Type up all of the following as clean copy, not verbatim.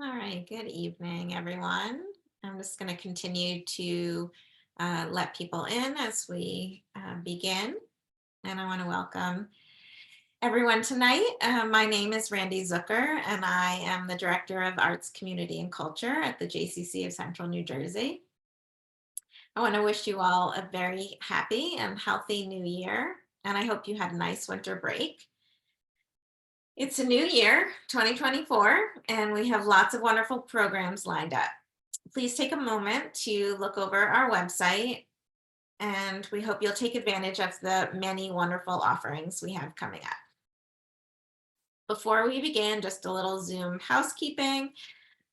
All right, good evening, everyone. I'm just going to continue to let people in as we begin. And I want to welcome everyone tonight. My name is Randy Zucker, and I am the Director of Arts, Community, and Culture at the JCC of Central New Jersey. I want to wish you all a very happy and healthy new year, and I hope you had a nice winter break. It's a new year, 2024, and we have lots of wonderful programs lined up. Please take a moment to look over our website, and we hope you'll take advantage of the many wonderful offerings we have coming up. Before we begin, just a little Zoom housekeeping.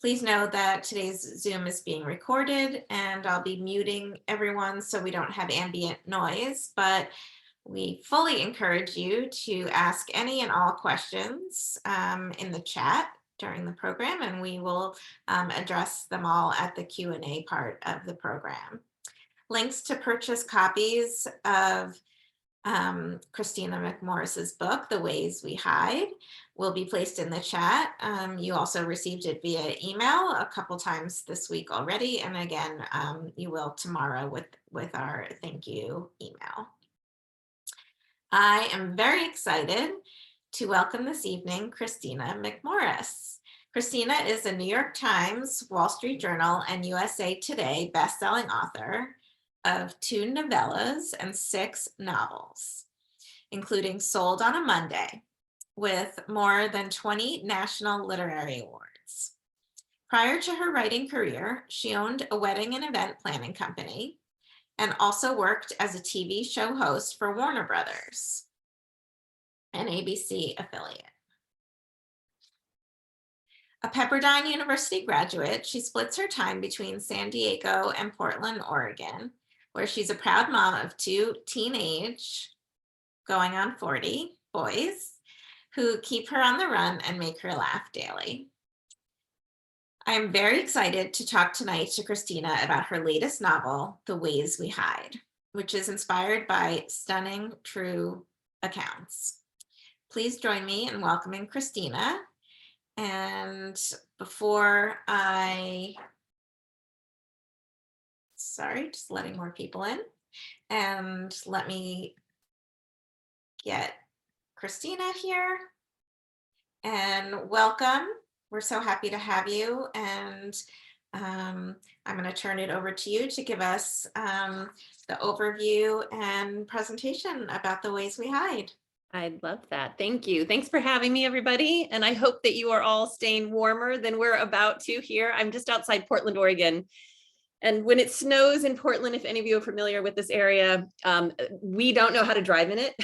Please know that today's Zoom is being recorded, and I'll be muting everyone so we don't have ambient noise, but we fully encourage you to ask any and all questions in the chat during the program, and we will address them all at the Q&A part of the program. Links to purchase copies of Kristina McMorris's book, The Ways We Hide, will be placed in the chat. You also received it via email a couple times this week already, and again, you will tomorrow with our thank you email. I am very excited to welcome this evening Kristina McMorris. Kristina is a New York Times, Wall Street Journal, and USA Today bestselling author of 2 novellas and 6 novels, including Sold on a Monday, with more than 20 national literary awards. Prior to her writing career, she owned a wedding and event planning company, and also worked as a TV show host for Warner Brothers, an ABC affiliate. A Pepperdine University graduate, she splits her time between San Diego and Portland, Oregon, where she's a proud mom of 2 teenage, going on 40, boys who keep her on the run and make her laugh daily. I'm very excited to talk tonight to Kristina about her latest novel, The Ways We Hide, which is inspired by stunning true accounts. Please join me in welcoming Kristina. And before just letting more people in, and let me get Kristina here and welcome. We're so happy to have you, and I'm going to turn it over to you to give us the overview and presentation about The Ways We Hide. I'd love that. Thank you. Thanks for having me, everybody. And I hope that you are all staying warmer than we're about to here. I'm just outside Portland, Oregon. And when it snows in Portland, if any of you are familiar with this area, we don't know how to drive in it.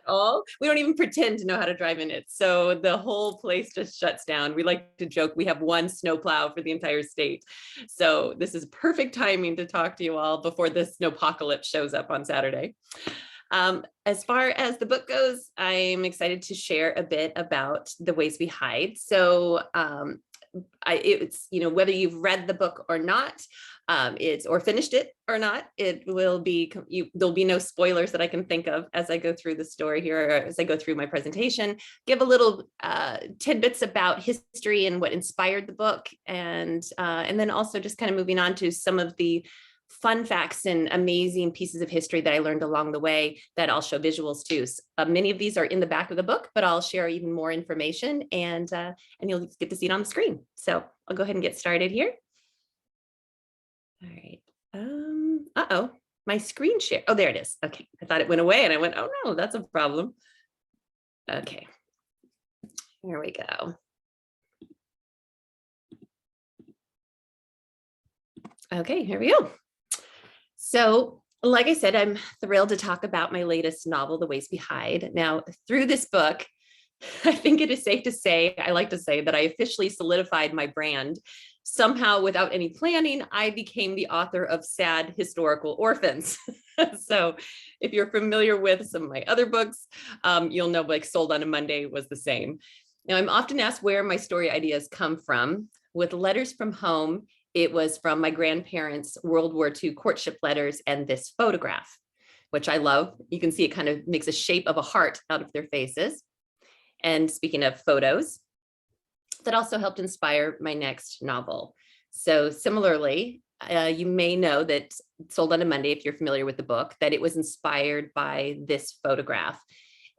All. We don't even pretend to know how to drive in it. So the whole place just shuts down. We like to joke we have 1 snowplow for the entire state. So this is perfect timing to talk to you all before the snowpocalypse shows up on Saturday. As far as the book goes, I'm excited to share a bit about The Ways We Hide. So it's, whether you've read the book or not, or finished it or not, it will be, there'll be no spoilers that I can think of as I go through the story here, or as I go through my presentation, give a little tidbits about history and what inspired the book. And then also just kind of moving on to some of the fun facts and amazing pieces of history that I learned along the way that I'll show visuals too. Many of these are in the back of the book, but I'll share even more information, and you'll get to see it on the screen. So I'll go ahead and get started here. All right. Uh-oh, my screen share. Oh, there it is. Okay. I thought it went away and I went, oh no, that's a problem. Okay. Here we go. Okay, here we go. So, like I said, I'm thrilled to talk about my latest novel, The Ways We Hide. Now, through this book, I think it is safe to say, I like to say that I officially solidified my brand. Somehow, without any planning, I became the author of Sad Historical Orphans. So if you're familiar with some of my other books, you'll know like Sold on a Monday was the same. Now, I'm often asked where my story ideas come from. With Letters from Home, it was from my grandparents' World War II courtship letters and this photograph, which I love. You can see it kind of makes a shape of a heart out of their faces. And speaking of photos, that also helped inspire my next novel. So similarly, you may know that Sold on a Monday, if you're familiar with the book, that it was inspired by this photograph.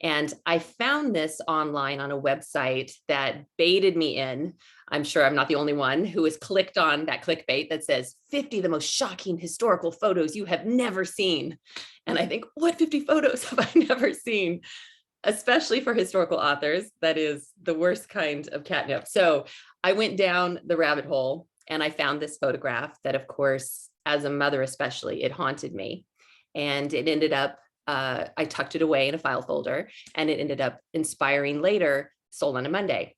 And I found this online on a website that baited me in. I'm sure I'm not the only one who has clicked on that clickbait that says 50 of the most shocking historical photos you have never seen. And I think, what 50 photos have I never seen? Especially for historical authors, that is the worst kind of catnip. So I went down the rabbit hole and I found this photograph that, of course, as a mother especially, it haunted me. And it ended up, I tucked it away in a file folder, and it ended up inspiring later Sold on a Monday.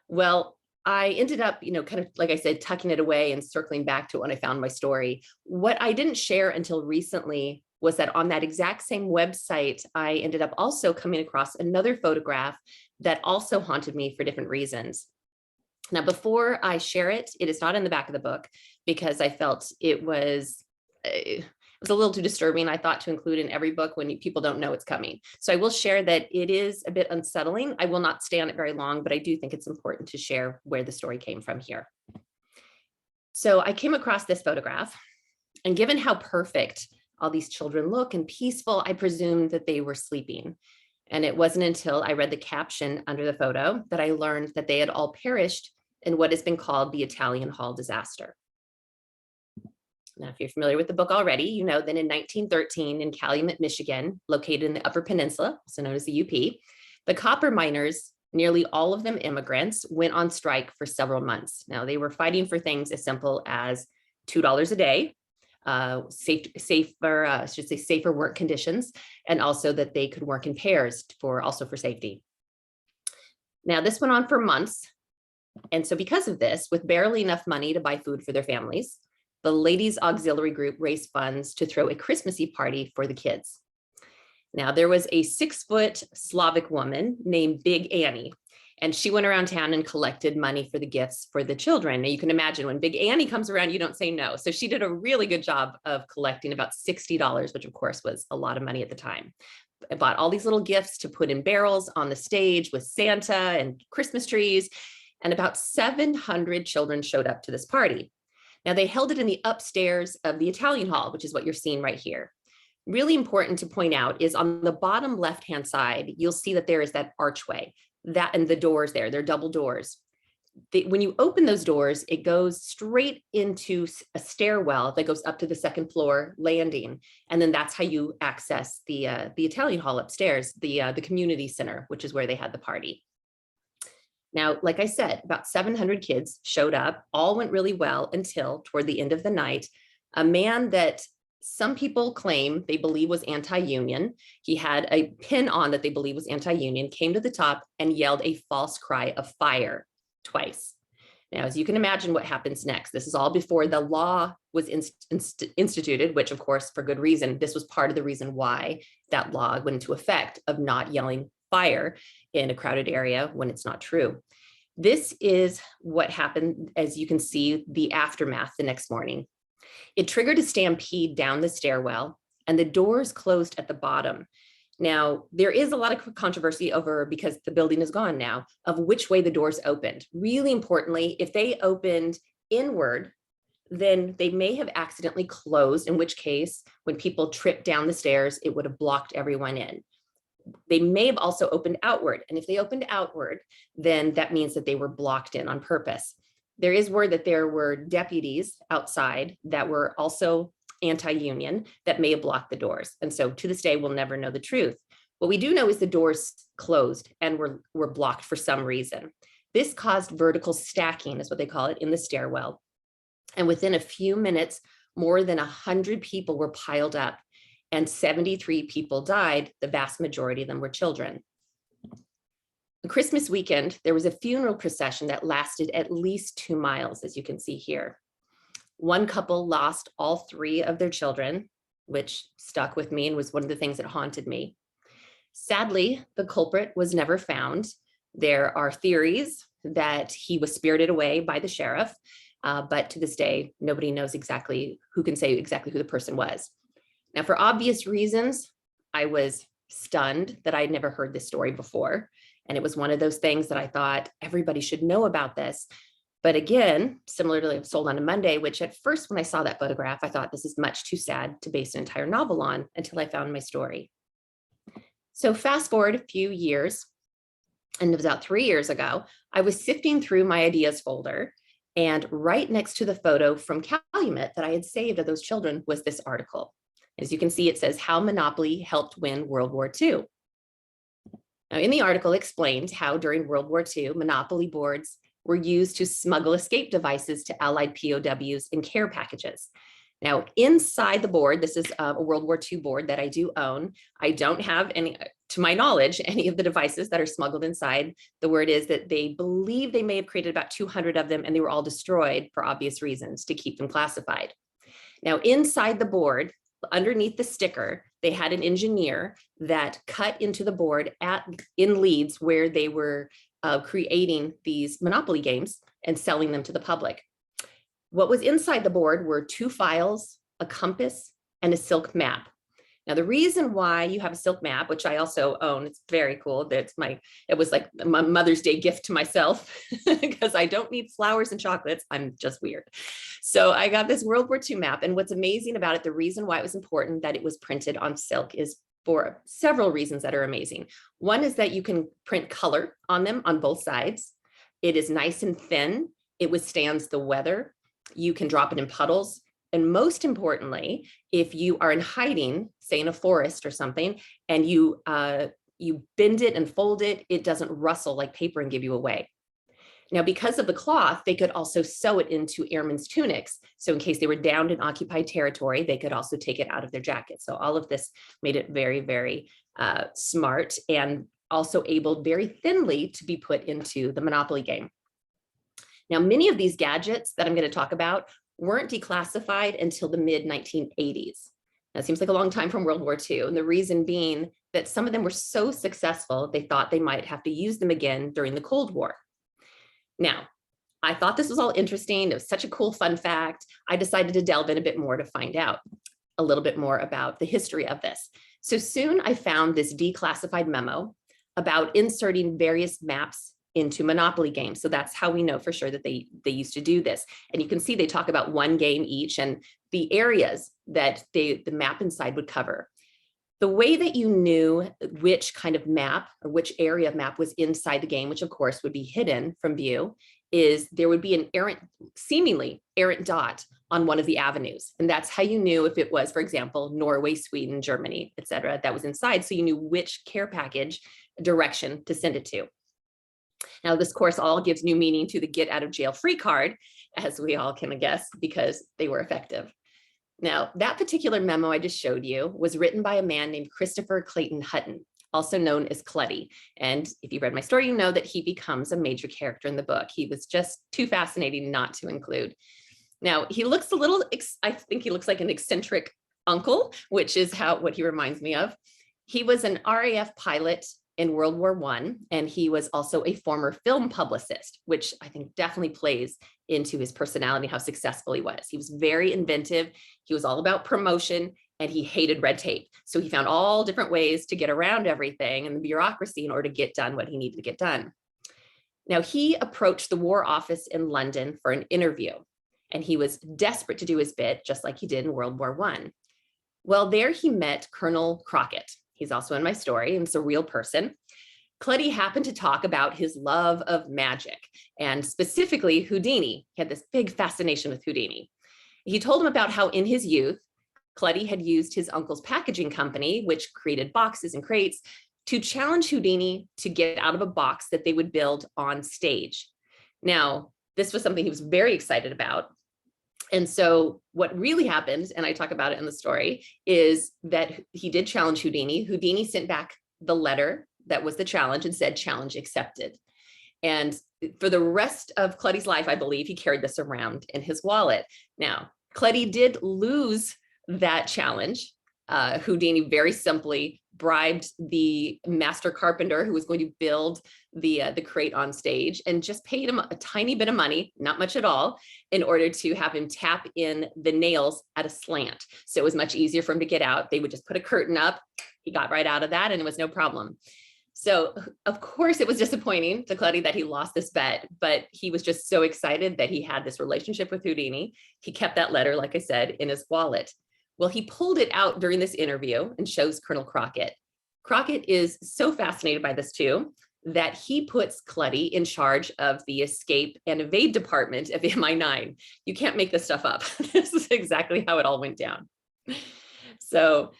Well, I ended up, kind of, like I said, tucking it away and circling back to it when I found my story. What I didn't share until recently was that on that exact same website, I ended up also coming across another photograph that also haunted me for different reasons. Now, before I share it, it is not in the back of the book because I felt it was a little too disturbing, I thought, to include in every book when people don't know it's coming. So I will share that it is a bit unsettling. I will not stay on it very long, but I do think it's important to share where the story came from here. So I came across this photograph, and given how perfect all these children look and peaceful, I presumed that they were sleeping. And it wasn't until I read the caption under the photo that I learned that they had all perished in what has been called the Italian Hall disaster. Now, if you're familiar with the book already, you know that in 1913 in Calumet, Michigan, located in the Upper Peninsula, also known as the UP, the copper miners, nearly all of them immigrants, went on strike for several months. Now, they were fighting for things as simple as $2 a day, safer work conditions, and also that they could work in pairs for safety. Now, this went on for months. And so because of this, with barely enough money to buy food for their families, the Ladies Auxiliary Group raised funds to throw a Christmassy party for the kids. Now, there was a 6-foot Slavic woman named Big Annie, and she went around town and collected money for the gifts for the children. Now, you can imagine when Big Annie comes around, you don't say no. So she did a really good job of collecting about $60, which of course was a lot of money at the time. I bought all these little gifts to put in barrels on the stage with Santa and Christmas trees, and about 700 children showed up to this party. Now, they held it in the upstairs of the Italian Hall, which is what you're seeing right here. Really important to point out is on the bottom left-hand side, you'll see that there is that archway, that and the doors there, they're double doors. When you open those doors, it goes straight into a stairwell that goes up to the second floor landing. And then that's how you access the Italian Hall upstairs, the community center, which is where they had the party. Now, like I said, about 700 kids showed up. All went really well until toward the end of the night, a man that some people claim they believe was anti-union. He had a pin on that they believe was anti-union, came to the top and yelled a false cry of fire twice. Now, as you can imagine what happens next, this is all before the law was instituted, which of course, for good reason, this was part of the reason why that law went into effect of not yelling fire in a crowded area when it's not true. This is what happened, as you can see, the aftermath the next morning. It triggered a stampede down the stairwell, and the doors closed at the bottom. Now, there is a lot of controversy over, because the building is gone now, of which way the doors opened. Really importantly, if they opened inward, then they may have accidentally closed, in which case, when people tripped down the stairs, it would have blocked everyone in. They may have also opened outward. And if they opened outward, then that means that they were blocked in on purpose. There is word that there were deputies outside that were also anti-union that may have blocked the doors. And so to this day, we'll never know the truth. What we do know is the doors closed and were blocked for some reason. This caused vertical stacking, is what they call it, in the stairwell. And within a few minutes, more than 100 people were piled up, and 73 people died. The vast majority of them were children. The Christmas weekend, there was a funeral procession that lasted at least 2 miles, as you can see here. One couple lost all 3 of their children, which stuck with me and was one of the things that haunted me. Sadly, the culprit was never found. There are theories that he was spirited away by the sheriff, but to this day, nobody knows exactly who can say exactly who the person was. Now, for obvious reasons, I was stunned that I'd never heard this story before. And it was one of those things that I thought everybody should know about this. But again, similar to Sold on a Monday, which at first when I saw that photograph, I thought this is much too sad to base an entire novel on, until I found my story. So fast forward a few years, and it was about 3 years ago, I was sifting through my ideas folder, and right next to the photo from Calumet that I had saved of those children was this article. As you can see, it says how Monopoly helped win World War II. Now, in the article, it explained how during World War II, Monopoly boards were used to smuggle escape devices to Allied POWs in care packages. Now, inside the board, this is a World War II board that I do own. I don't have any, to my knowledge, any of the devices that are smuggled inside. The word is that they believe they may have created about 200 of them, and they were all destroyed for obvious reasons to keep them classified. Now, inside the board, underneath the sticker, they had an engineer that cut into the board in leads where they were creating these Monopoly games and selling them to the public. What was inside the board were 2 files, a compass, and a silk map. Now, the reason why you have a silk map, which I also own, it's very cool. It was like my Mother's Day gift to myself because I don't need flowers and chocolates. I'm just weird. So I got this World War II map. And what's amazing about it, the reason why it was important that it was printed on silk is for several reasons that are amazing. One is that you can print color on them on both sides. It is nice and thin. It withstands the weather. You can drop it in puddles. And most importantly, if you are in hiding, say in a forest or something, and you bend it and fold it, it doesn't rustle like paper and give you away. Now, because of the cloth, they could also sew it into airmen's tunics. So in case they were downed in occupied territory, they could also take it out of their jacket. So all of this made it very, very smart, and also able very thinly to be put into the Monopoly game. Now, many of these gadgets that I'm going to talk about weren't declassified until the mid-1980s. That seems like a long time from World War II. And the reason being that some of them were so successful, they thought they might have to use them again during the Cold War. Now, I thought this was all interesting. It was such a cool fun fact. I decided to delve in a bit more to find out a little bit more about the history of this. So soon I found this declassified memo about inserting various maps into Monopoly games. So that's how we know for sure that they used to do this. And you can see they talk about 1 game each and the areas that the map inside would cover. The way that you knew which kind of map or which area of map was inside the game, which of course would be hidden from view, is there would be an seemingly errant dot on one of the avenues. And that's how you knew if it was, for example, Norway, Sweden, Germany, et cetera, that was inside. So you knew which care package direction to send it to. Now, this course all gives new meaning to the get out of jail free card, as we all can guess, because they were effective. Now, that particular memo I just showed you was written by a man named Christopher Clayton Hutton, also known as Clutty. And if you read my story, you know that he becomes a major character in the book. He was just too fascinating not to include. Now, he looks a little, I think he looks like an eccentric uncle, which is what he reminds me of. He was an RAF pilot in World War I, and he was also a former film publicist, which I think definitely plays into his personality, how successful he was. He was very inventive. He was all about promotion, and he hated red tape. So he found all different ways to get around everything and the bureaucracy in order to get done what he needed to get done. Now, he approached the War Office in London for an interview, and he was desperate to do his bit, just like he did in World War I. Well, there he met Colonel Crockett. He's also in my story, and it's a real person. Clutty happened to talk about his love of magic, and specifically Houdini. He had this big fascination with Houdini. He told him about how in his youth, Clutty had used his uncle's packaging company, which created boxes and crates, to challenge Houdini to get out of a box that they would build on stage. Now, this was something he was very excited about. And so what really happened, and I talk about it in the story, is that he did challenge Houdini. Houdini sent back the letter that was the challenge and said, challenge accepted. And for the rest of Clutty's life, I believe he carried this around in his wallet. Now, Clutty did lose that challenge. Houdini very simply bribed the master carpenter who was going to build the crate on stage and just paid him a tiny bit of money, not much at all, in order to have him tap in the nails at a slant. So it was much easier for him to get out. They would just put a curtain up. He got right out of that and it was no problem. So of course it was disappointing to Clutty that he lost this bet, but he was just so excited that he had this relationship with Houdini. He kept that letter, like I said, in his wallet. Well, he pulled it out during this interview and shows Colonel Crockett. Crockett is so fascinated by this too, that he puts Clutty in charge of the escape and evade department of MI9. You can't make this stuff up. This is exactly how it all went down. So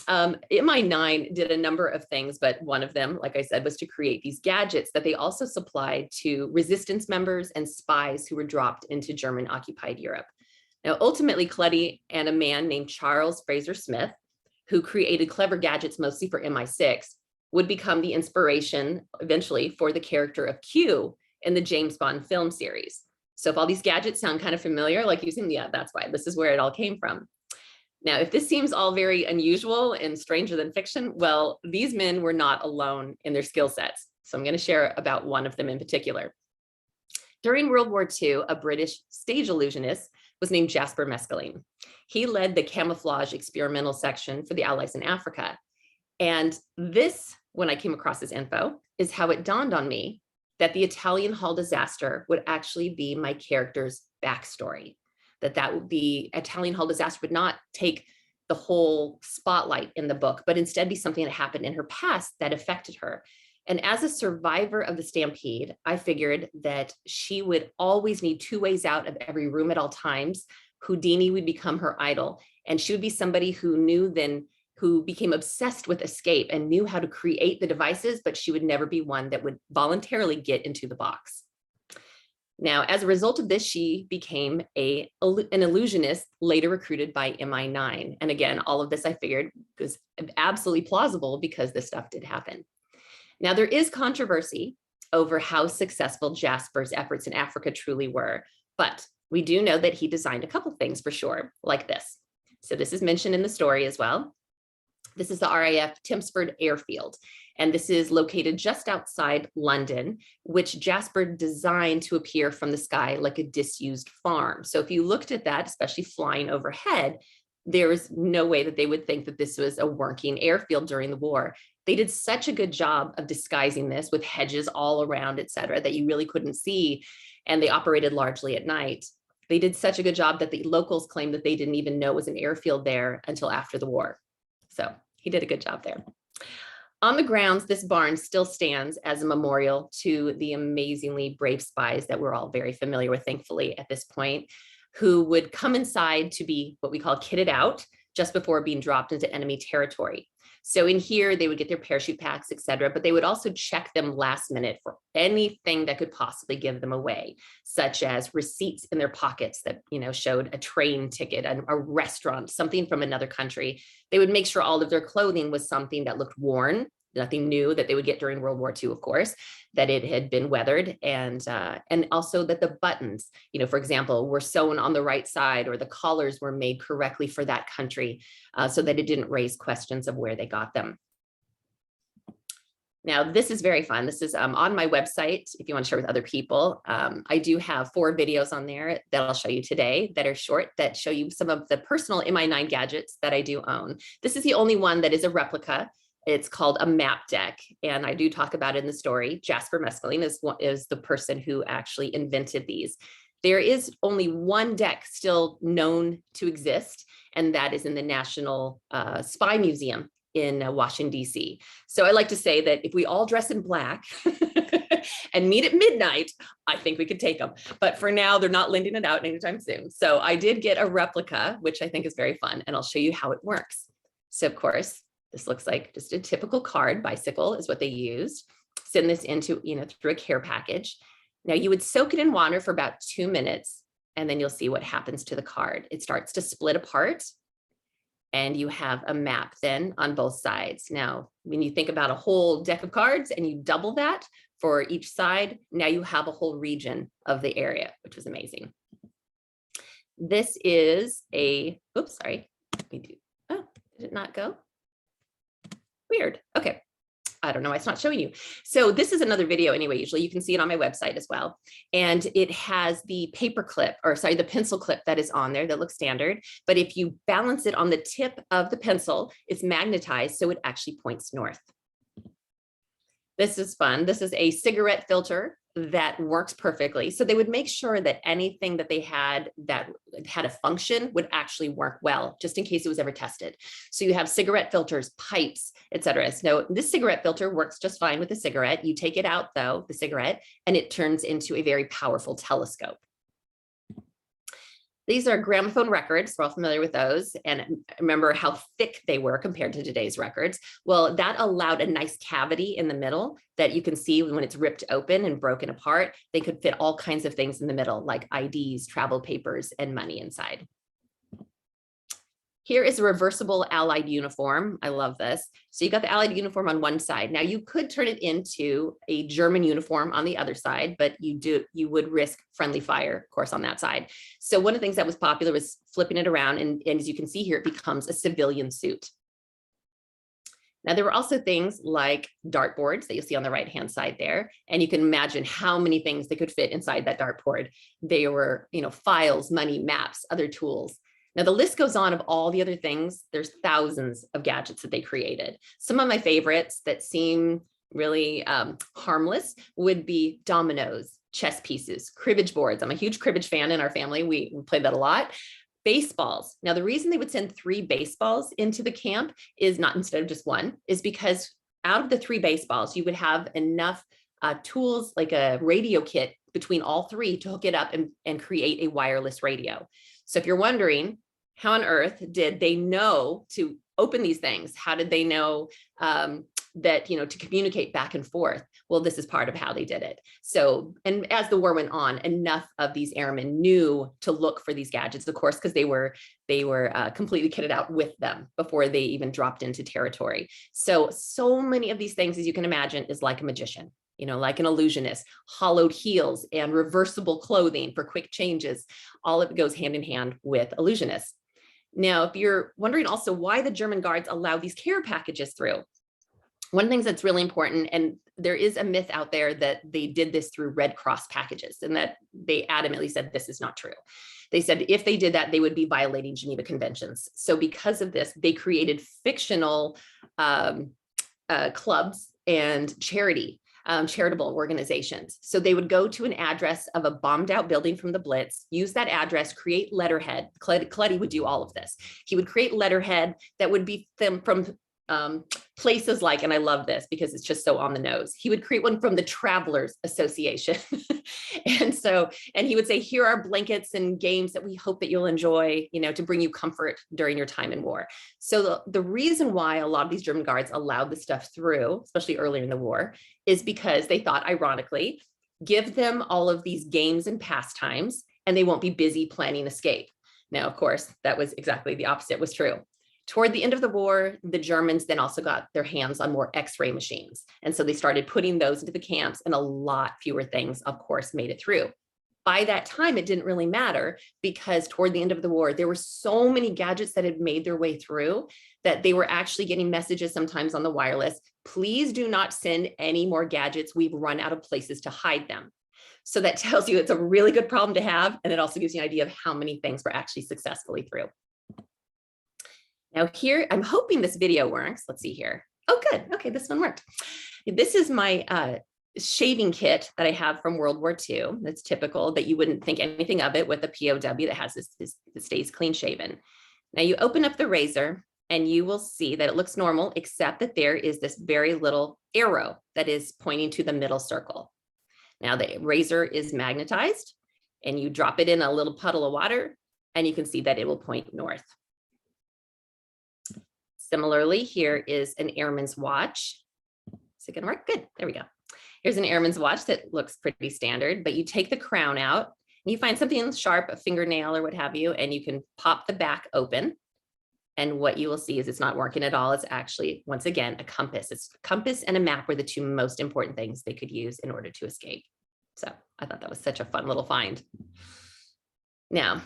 MI9 did a number of things, but one of them, like I said, was to create these gadgets that they also supplied to resistance members and spies who were dropped into German occupied Europe. Now, ultimately, Clutty and a man named Charles Fraser Smith, who created clever gadgets mostly for MI6, would become the inspiration eventually for the character of Q in the James Bond film series. So if all these gadgets sound kind of familiar, like using, yeah, that's why this is where it all came from. Now, if this seems all very unusual and stranger than fiction, well, these men were not alone in their skill sets. So I'm going to share about one of them in particular. During World War II, a British stage illusionist was named Jasper Mescaline. He led the camouflage experimental section for the Allies in Africa. And this, when I came across this info, is how it dawned on me that the Italian Hall disaster would actually be my character's backstory. That would be Italian Hall disaster would not take the whole spotlight in the book, but instead be something that happened in her past that affected her. And as a survivor of the stampede, I figured that she would always need two ways out of every room at all times. Houdini would become her idol, and she would be somebody who became obsessed with escape and knew how to create the devices, but she would never be one that would voluntarily get into the box. Now, as a result of this, she became an illusionist later recruited by MI9. And again, all of this I figured was absolutely plausible because this stuff did happen. Now, there is controversy over how successful Jasper's efforts in Africa truly were, but we do know that he designed a couple things for sure, like this. So this is mentioned in the story as well. This is the RAF Timpsford Airfield, and this is located just outside London, which Jasper designed to appear from the sky like a disused farm. So if you looked at that, especially flying overhead, there is no way that they would think that this was a working airfield during the war. They did such a good job of disguising this with hedges all around, et cetera, that you really couldn't see, and they operated largely at night. They did such a good job that the locals claimed that they didn't even know it was an airfield there until after the war. So he did a good job there. On the grounds, this barn still stands as a memorial to the amazingly brave spies that we're all very familiar with, thankfully, at this point, who would come inside to be what we call kitted out just before being dropped into enemy territory. So in here, they would get their parachute packs, et cetera, but they would also check them last minute for anything that could possibly give them away, such as receipts in their pockets that, showed a train ticket, a restaurant, something from another country. They would make sure all of their clothing was something that looked worn, nothing new that they would get during World War II, of course, that it had been weathered, and also that the buttons, for example, were sewn on the right side, or the collars were made correctly for that country, so that it didn't raise questions of where they got them. Now, this is very fun. This is on my website, if you want to share with other people. I do have 4 videos on there that I'll show you today that are short, that show you some of the personal MI9 gadgets that I do own. This is the only one that is a replica. It's called a map deck, and I do talk about it in the story. Jasper Mescaline is the person who actually invented these. There is only one deck still known to exist, and that is in the National Spy Museum in Washington, D.C. So I like to say that if we all dress in black and meet at midnight, I think we could take them. But for now, they're not lending it out anytime soon. So I did get a replica, which I think is very fun, and I'll show you how it works. So of course, this looks like just a typical card. Bicycle is what they used. Send this into, through a care package. Now you would soak it in water for about 2 minutes, and then you'll see what happens to the card. It starts to split apart, and you have a map then on both sides. Now, when you think about a whole deck of cards and you double that for each side, now you have a whole region of the area, which was amazing. This is oops, sorry. Let me do, oh, did it not go? Weird. Okay. I don't know why it's not showing you. So this is another video anyway. Usually you can see it on my website as well. And it has the paper clip, or sorry, the pencil clip that is on there that looks standard. But if you balance it on the tip of the pencil, it's magnetized, so it actually points north. This is fun. This is a cigarette filter that works perfectly. So they would make sure that anything that they had that had a function would actually work well, just in case it was ever tested. So you have cigarette filters, pipes, etc. So this cigarette filter works just fine with a cigarette. You take it out though, the cigarette, and it turns into a very powerful telescope. These are gramophone records. We're all familiar with those. And remember how thick they were compared to today's records. Well, that allowed a nice cavity in the middle that you can see when it's ripped open and broken apart. They could fit all kinds of things in the middle, like IDs, travel papers, and money inside. Here is a reversible Allied uniform. I love this. So you got the Allied uniform on one side. Now you could turn it into a German uniform on the other side, but you would risk friendly fire, of course, on that side. So one of the things that was popular was flipping it around. And as you can see here, it becomes a civilian suit. Now, there were also things like dartboards that you'll see on the right-hand side there. And you can imagine how many things they could fit inside that dartboard. They were, files, money, maps, other tools. Now, the list goes on of all the other things. There's thousands of gadgets that they created. Some of my favorites that seem really harmless would be dominoes, chess pieces, cribbage boards. I'm a huge cribbage fan in our family. We played that a lot. Baseballs. Now, the reason they would send 3 baseballs into the camp is not instead of just one, is because out of the 3 baseballs, you would have enough tools like a radio kit between all 3 to hook it up and create a wireless radio. So if you're wondering, how on earth did they know to open these things? How did they know that, to communicate back and forth? Well, this is part of how they did it. So, and as the war went on, enough of these airmen knew to look for these gadgets, of course, because they were completely kitted out with them before they even dropped into territory. So many of these things, as you can imagine, is like a magician. Like an illusionist, hollowed heels and reversible clothing for quick changes. All of it goes hand in hand with illusionists. Now, if you're wondering also why the German guards allow these care packages through, one of the things that's really important, and there is a myth out there that they did this through Red Cross packages, and that they adamantly said this is not true. They said if they did that, they would be violating Geneva Conventions. So because of this, they created fictional clubs and charitable organizations. So they would go to an address of a bombed out building from the Blitz, use that address, create letterhead. Cleddy would do all of this. He would create letterhead that would be from places like, and I love this because it's just so on the nose. He would create one from the Travelers Association. and he would say, here are blankets and games that we hope that you'll enjoy, to bring you comfort during your time in war. So the reason why a lot of these German guards allowed this stuff through, especially earlier in the war, is because they thought, ironically, give them all of these games and pastimes and they won't be busy planning escape. Now, of course, that was exactly the opposite was true. Toward the end of the war, the Germans then also got their hands on more X-ray machines. And so they started putting those into the camps, and a lot fewer things, of course, made it through. By that time, it didn't really matter because toward the end of the war, there were so many gadgets that had made their way through that they were actually getting messages sometimes on the wireless. Please do not send any more gadgets. We've run out of places to hide them. So that tells you it's a really good problem to have. And it also gives you an idea of how many things were actually successfully through. Now here, I'm hoping this video works. Let's see here. Oh, good. Okay, this one worked. This is my shaving kit that I have from World War II. That's typical that you wouldn't think anything of it with a POW that has this that stays clean shaven. Now you open up the razor and you will see that it looks normal, except that there is this very little arrow that is pointing to the middle circle. Now the razor is magnetized and you drop it in a little puddle of water and you can see that it will point north. Similarly, here is an airman's watch. Is it gonna work? Good, there we go. Here's an airman's watch that looks pretty standard, but you take the crown out and you find something sharp, a fingernail or what have you, and you can pop the back open. And what you will see is it's not working at all. It's actually, once again, a compass. It's a compass and a map were the 2 most important things they could use in order to escape. So I thought that was such a fun little find. Now,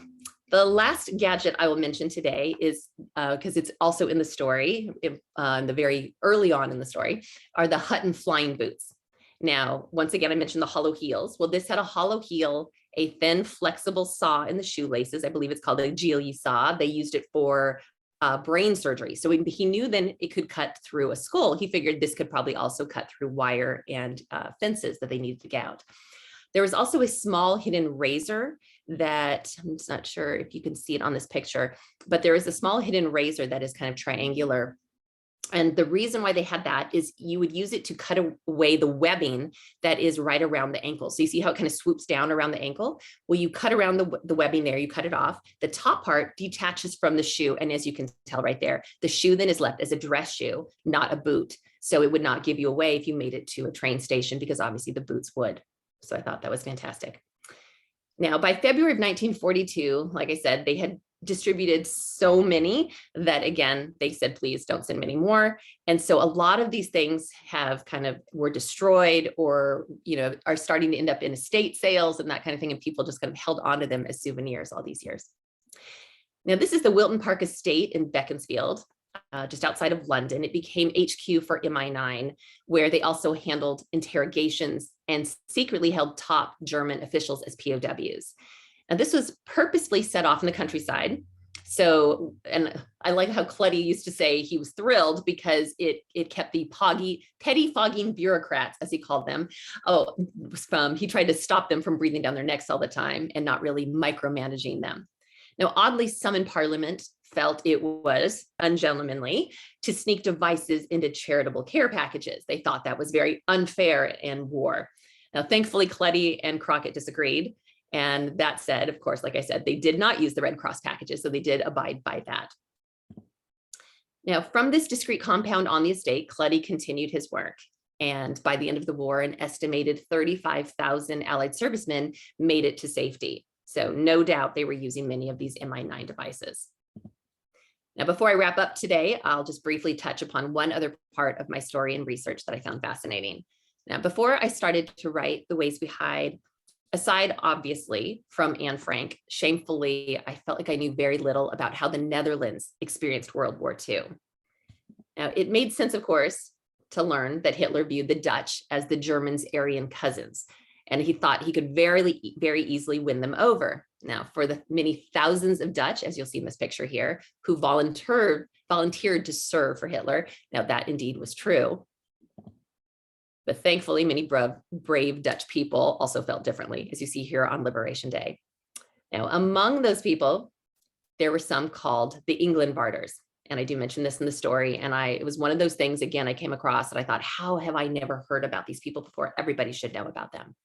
the last gadget I will mention today is, because it's also in the story, the very early on in the story, are the Hutton flying boots. Now, once again, I mentioned the hollow heels. Well, this had a hollow heel, a thin, flexible saw in the shoelaces. I believe it's called a Gilly saw. They used it for brain surgery. So he knew then it could cut through a skull. He figured this could probably also cut through wire and fences that they needed to gout. There was also a small hidden razor that, I'm just not sure if you can see it on this picture, but there is a small hidden razor that is kind of triangular. And the reason why they had that is you would use it to cut away the webbing that is right around the ankle. So you see how it kind of swoops down around the ankle? Well, you cut around the webbing there, you cut it off. The top part detaches from the shoe. And as you can tell right there, the shoe then is left as a dress shoe, not a boot. So it would not give you away if you made it to a train station, because obviously the boots would. So I thought that was fantastic. Now, by February of 1942, like I said, they had distributed so many that, again, they said, please don't send many more. And so a lot of these things have were destroyed, or, are starting to end up in estate sales and that kind of thing. And people just kind of held onto them as souvenirs all these years. Now, this is the Wilton Park Estate in Beaconsfield, just outside of London. It became HQ for MI9, where they also handled interrogations and secretly held top German officials as POWs. Now, this was purposely set off in the countryside. So, and I like how Clutty used to say he was thrilled because it kept the petty-fogging bureaucrats, as he called them, he tried to stop them from breathing down their necks all the time and not really micromanaging them. Now, oddly, some in Parliament felt it was ungentlemanly to sneak devices into charitable care packages. They thought that was very unfair and war. Now, thankfully, Clutty and Crockett disagreed. And that said, of course, like I said, they did not use the Red Cross packages, so they did abide by that. Now, from this discreet compound on the estate, Clutty continued his work. And by the end of the war, an estimated 35,000 Allied servicemen made it to safety. So no doubt they were using many of these MI9 devices. Now, before I wrap up today, I'll just briefly touch upon one other part of my story and research that I found fascinating. Now, before I started to write The Ways We Hide, aside, obviously, from Anne Frank, shamefully, I felt like I knew very little about how the Netherlands experienced World War II. Now, it made sense, of course, to learn that Hitler viewed the Dutch as the Germans' Aryan cousins, and he thought he could very easily win them over. Now, for the many thousands of Dutch, as you'll see in this picture here, who volunteered to serve for Hitler, now that indeed was true. But thankfully, many brave Dutch people also felt differently, as you see here on Liberation Day. Now, among those people, there were some called the Englandvaarders. And I do mention this in the story. And it was one of those things, again, I came across that I thought, how have I never heard about these people before? Everybody should know about them.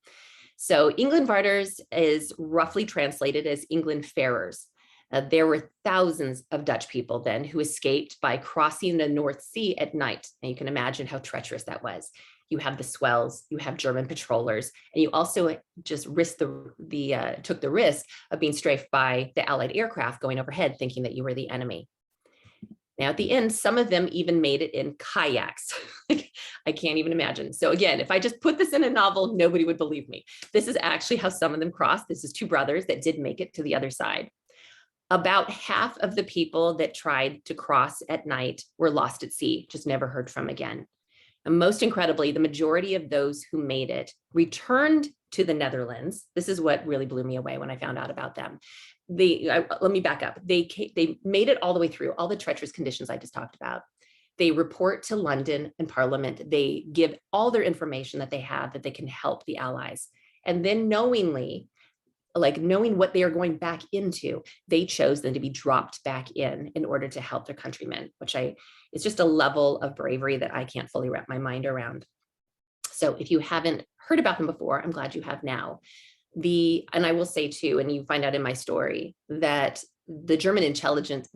So Englandvaarders is roughly translated as Englandfarers. There were thousands of Dutch people then who escaped by crossing the North Sea at night. And you can imagine how treacherous that was. You have the swells, you have German patrollers, and you also just took the risk of being strafed by the Allied aircraft going overhead, thinking that you were the enemy. Now, at the end, some of them even made it in kayaks. I can't even imagine. So again, if I just put this in a novel, nobody would believe me. This is actually how some of them crossed. This is two brothers that did make it to the other side. About half of the people that tried to cross at night were lost at sea, just never heard from again. And most incredibly, the majority of those who made it returned to the Netherlands. This is what really blew me away when I found out about them. Let me back up. They made it all the way through all the treacherous conditions I just talked about. They report to London and Parliament. They give all their information that they have that they can help the Allies. And then knowing what they are going back into, they chose them to be dropped back in order to help their countrymen, which it's just a level of bravery that I can't fully wrap my mind around. So if you haven't heard about them before, I'm glad you have now. And I will say too, and you find out in my story, that the German intelligence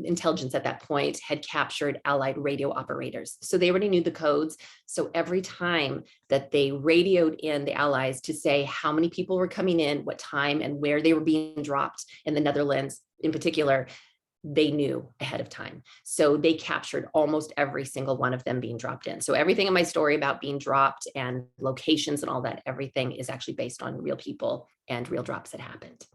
at that point had captured Allied radio operators. So they already knew the codes. So every time that they radioed in the Allies to say how many people were coming in, what time, and where they were being dropped in the Netherlands in particular, they knew ahead of time. So they captured almost every single one of them being dropped in. So everything in my story about being dropped and locations and all that, everything is actually based on real people and real drops that happened.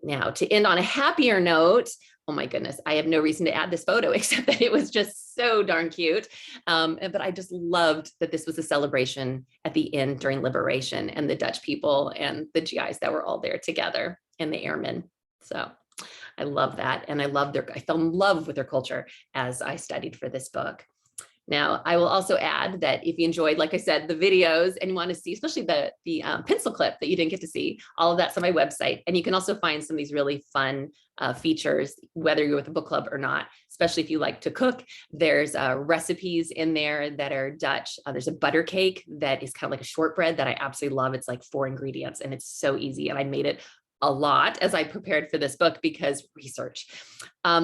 Now, to end on a happier note, oh my goodness, I have no reason to add this photo except that it was just so darn cute. But I just loved that this was a celebration at the end during Liberation, and the Dutch people and the GIs that were all there together, and the airmen. So I love that. And I fell in love with their culture as I studied for this book. Now, I will also add that if you enjoyed, like I said, the videos and you want to see, especially the pencil clip that you didn't get to see, all of that's on my website. And you can also find some of these really fun features, whether you're with a book club or not, especially if you like to cook. There's recipes in there that are Dutch. There's a butter cake that is kind of like a shortbread that I absolutely love. It's like 4 ingredients and it's so easy. And I made it a lot as I prepared for this book because research.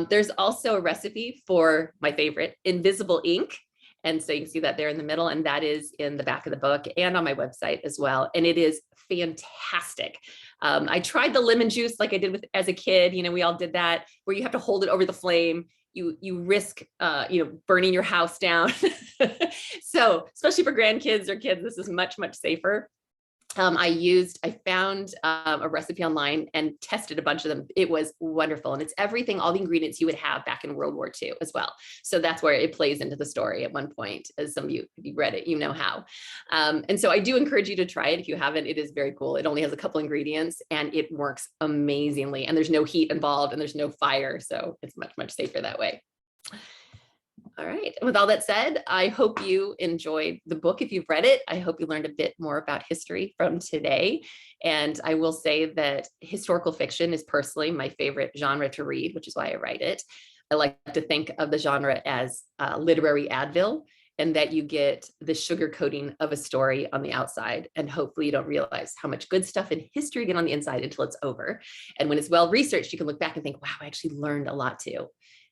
There's also a recipe for my favorite, invisible ink. And so you can see that there in the middle, and that is in the back of the book and on my website as well. And it is fantastic. I tried the lemon juice like I did as a kid. You know, we all did that, where you have to hold it over the flame. You risk, burning your house down. So especially for grandkids or kids, this is much, much safer. I found a recipe online and tested a bunch of them. It was wonderful. And it's everything, all the ingredients you would have back in World War II as well. So that's where it plays into the story at one point. As some of you, if you read it, you know how. And so I do encourage you to try it. If you haven't, it is very cool. It only has a couple ingredients and it works amazingly. And there's no heat involved and there's no fire. So it's much, much safer that way. All right. With all that said, I hope you enjoyed the book. If you've read it, I hope you learned a bit more about history from today. And I will say that historical fiction is personally my favorite genre to read, which is why I write it. I like to think of the genre as literary Advil, and that you get the sugar coating of a story on the outside. And hopefully you don't realize how much good stuff in history you get on the inside until it's over. And when it's well researched, you can look back and think, wow, I actually learned a lot too.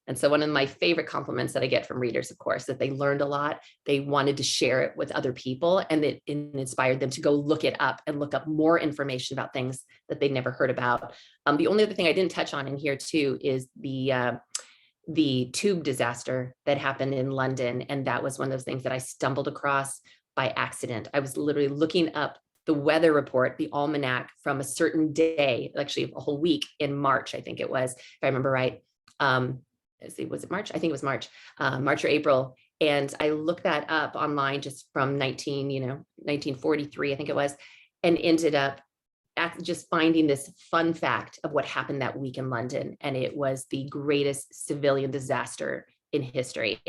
And so one of my favorite compliments that I get from readers, of course, that they learned a lot, they wanted to share it with other people, and it inspired them to go look it up and look up more information about things that they'd never heard about. The only other thing I didn't touch on in here too is the tube disaster that happened in London. And that was one of those things that I stumbled across by accident. I was literally looking up the weather report, the almanac from a certain day, actually a whole week in March, I think it was, if I remember right. Was it March? I think it was March or April. And I looked that up online just from 1943, I think it was, and ended up just finding this fun fact of what happened that week in London. And it was the greatest civilian disaster in history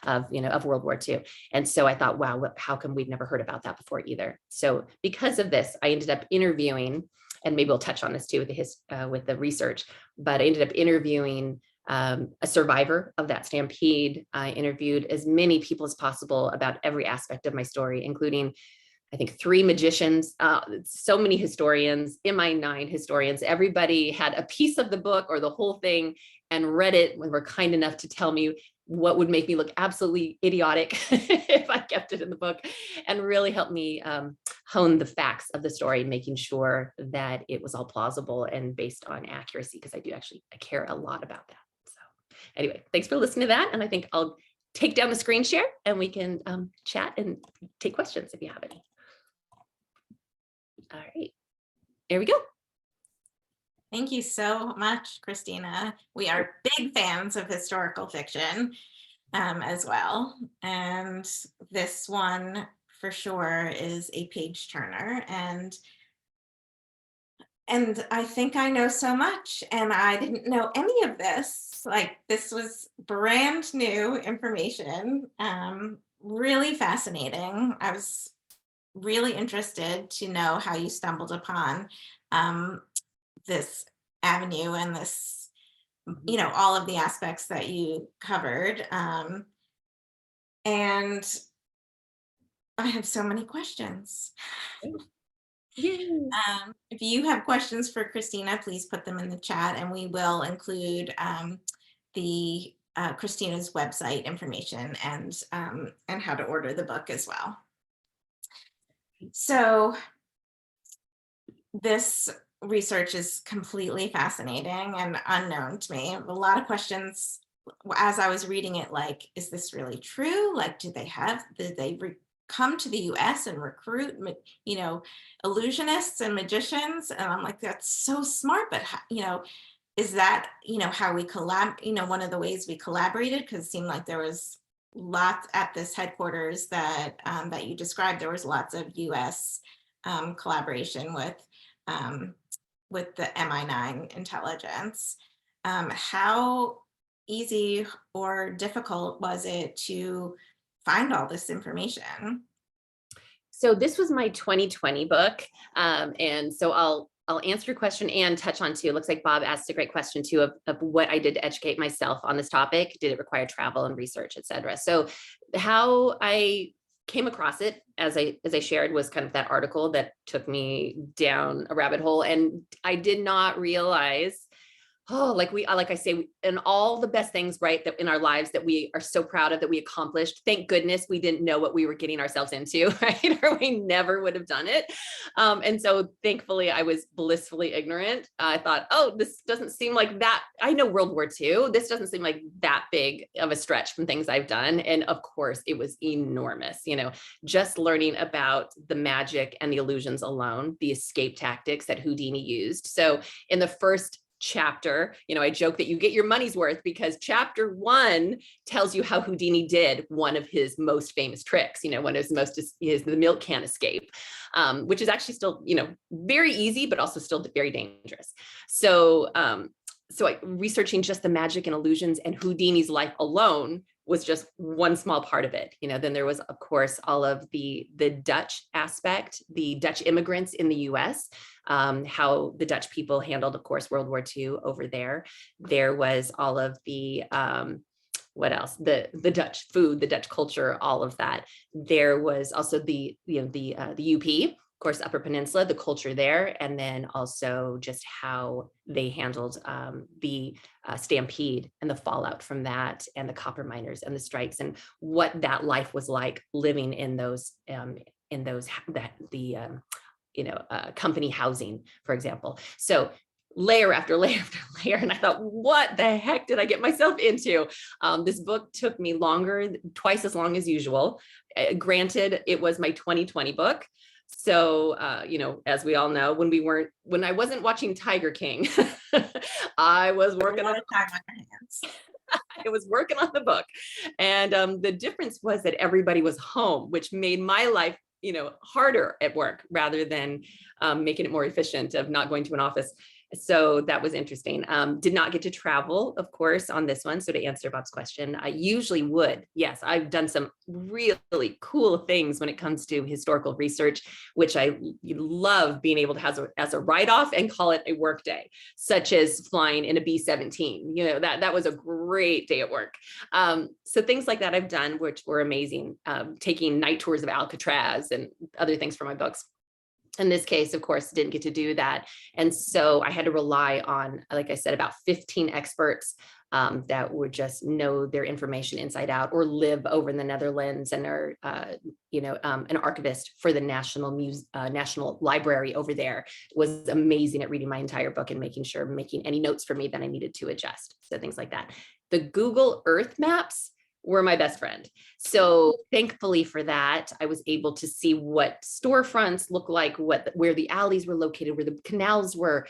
of World War II. And so I thought, wow, how come we've never heard about that before either? So because of this, I ended up interviewing, and maybe we'll touch on this too with the research, but I ended up interviewing a survivor of that stampede. I interviewed as many people as possible about every aspect of my story, including, I think, 3 magicians, so many historians, MI9 historians. Everybody had a piece of the book or the whole thing and read it and were kind enough to tell me what would make me look absolutely idiotic if I kept it in the book, and really helped me hone the facts of the story, making sure that it was all plausible and based on accuracy, because I care a lot about that. Anyway, thanks for listening to that. And I think I'll take down the screen share and we can chat and take questions if you have any. All right, here we go. Thank you so much, Kristina. We are big fans of historical fiction as well. And this one for sure is a page turner. And I think I know so much, and I didn't know any of this. Like, this was brand new information, really fascinating. I was really interested to know how you stumbled upon this avenue and this, all of the aspects that you covered. And I have so many questions. If you have questions for Kristina, please put them in the chat, and we will include the Kristina's website information and how to order the book as well. So this research is completely fascinating and unknown to me. A lot of questions as I was reading it, like, is this really true? Like, did they come to the US and recruit, illusionists and magicians? And I'm like, that's so smart, but is that, how we one of the ways we collaborated? Because it seemed like there was lots at this headquarters that you described. There was lots of US collaboration with the MI9 intelligence. How easy or difficult was it to find all this information? So this was my 2020 book. And so I'll answer your question and touch on too. It looks like Bob asked a great question too of what I did to educate myself on this topic. Did it require travel and research, et cetera? So how I came across it, as I shared, was kind of that article that took me down a rabbit hole. And I did not realize, like I say, and all the best things, right, that in our lives that we are so proud of, that we accomplished, thank goodness we didn't know what we were getting ourselves into, right? Or we never would have done it. And so thankfully I was blissfully ignorant. I thought, oh, this doesn't seem like that. I know World War II. This doesn't seem like that big of a stretch from things I've done. And of course it was enormous, just learning about the magic and the illusions alone, the escape tactics that Houdini used. So in the first chapter, I joke that you get your money's worth, because chapter 1 tells you how Houdini did one of his most famous tricks. One of his most is the milk can escape, which is actually still, very easy, but also still very dangerous. So, researching just the magic and illusions and Houdini's life alone was just one small part of it. Then there was, of course, all of the Dutch aspect, the Dutch immigrants in the US, how the Dutch people handled, of course, World War II over there. There was all of the, what else? The Dutch food, the Dutch culture, all of that. There was also the UP, of course, Upper Peninsula, the culture there, and then also just how they handled the stampede and the fallout from that, and the copper miners and the strikes, and what that life was like living in those company housing, for example. So layer after layer after layer. And I thought, what the heck did I get myself into? This book took me longer, twice as long as usual. Granted, it was my 2020 book. So, as we all know, when I wasn't watching Tiger King, I was working on Time on your hands. I was working on the book. And the difference was that everybody was home, which made my life, harder at work, rather than making it more efficient of not going to an office. So that was interesting. Did not get to travel, of course, on this one. So to answer Bob's question, I usually would. Yes, I've done some really cool things when it comes to historical research, which I love being able to have as a write-off and call it a work day, such as flying in a B-17. That was a great day at work. So things like that I've done, which were amazing. Taking night tours of Alcatraz and other things for my books. In this case, of course, didn't get to do that. And so I had to rely on, like I said, about 15 experts that would just know their information inside out, or live over in the Netherlands and are, an archivist for the National Library over there. Was amazing at reading my entire book and making any notes for me that I needed to adjust. So things like that. The Google Earth maps were my best friend. So thankfully for that, I was able to see what storefronts look like, where the alleys were located, where the canals were.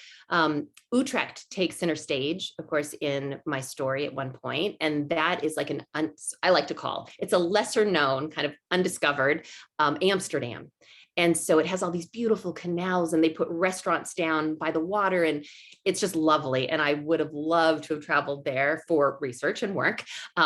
Utrecht takes center stage, of course, in my story at one point. And that is like I like to call, it's a lesser known, kind of undiscovered Amsterdam. And so it has all these beautiful canals, and they put restaurants down by the water, and it's just lovely. And I would have loved to have traveled there for research and work.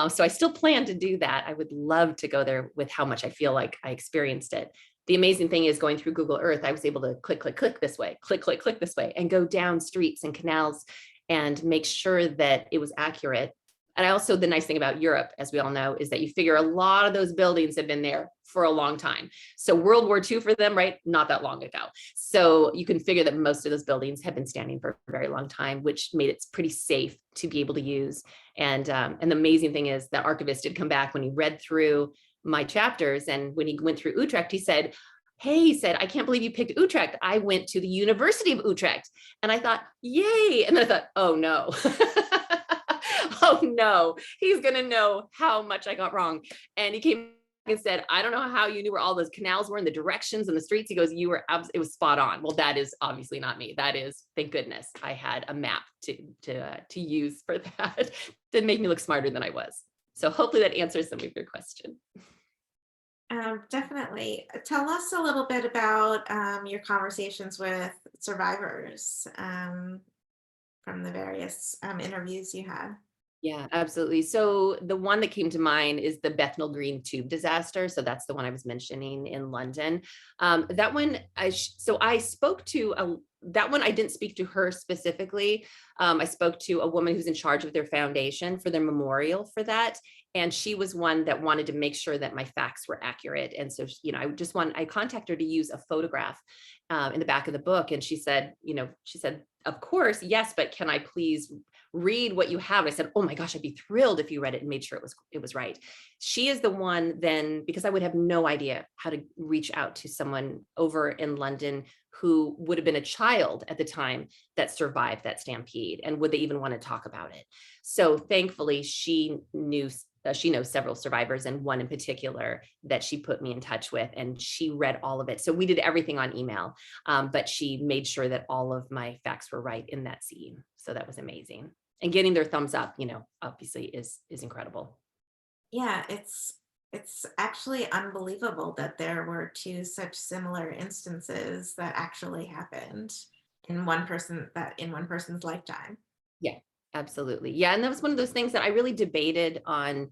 So I still plan to do that. I would love to go there with how much I feel like I experienced it. The amazing thing is, going through Google Earth, I was able to click this way, click this way, and go down streets and canals and make sure that it was accurate. And the nice thing about Europe, as we all know, is that you figure a lot of those buildings have been there for a long time. So World War II for them, right? Not that long ago. So you can figure that most of those buildings have been standing for a very long time, which made it pretty safe to be able to use. And the amazing thing is that archivist did come back when he read through my chapters. And when he went through Utrecht, he said, I can't believe you picked Utrecht. I went to the University of Utrecht. And I thought, yay. And then I thought, oh no. Oh no, he's going to know how much I got wrong. And he came and said, I don't know how you knew where all those canals were and the directions and the streets. He goes, it was spot on. Well, that is obviously not me. That is, thank goodness I had a map to use for that. That made me look smarter than I was. So hopefully that answers some of your question. Definitely. Tell us a little bit about your conversations with survivors from from the various interviews you had? Yeah, absolutely. So the one that came to mind is the Bethnal Green tube disaster. So that's the one I was mentioning in London. That one, so I spoke to that one. I didn't speak to her specifically. I spoke to a woman who's in charge of their foundation for their memorial for that. And she was one that wanted to make sure that my facts were accurate. And so, I contacted her to use a photograph in the back of the book. And she said, of course, yes, but can I please read what you have? I said, oh my gosh, I'd be thrilled if you read it and made sure it was right. She is the one then, because I would have no idea how to reach out to someone over in London who would have been a child at the time that survived that stampede, and would they even want to talk about it? So thankfully she knows several survivors, and one in particular that she put me in touch with, and she read all of it. So we did everything on email, but she made sure that all of my facts were right in that scene. So that was amazing. And getting their thumbs up, obviously is incredible. Yeah, it's actually unbelievable that there were two such similar instances that actually happened in one person's lifetime. Yeah, absolutely. Yeah, and that was one of those things that I really debated on.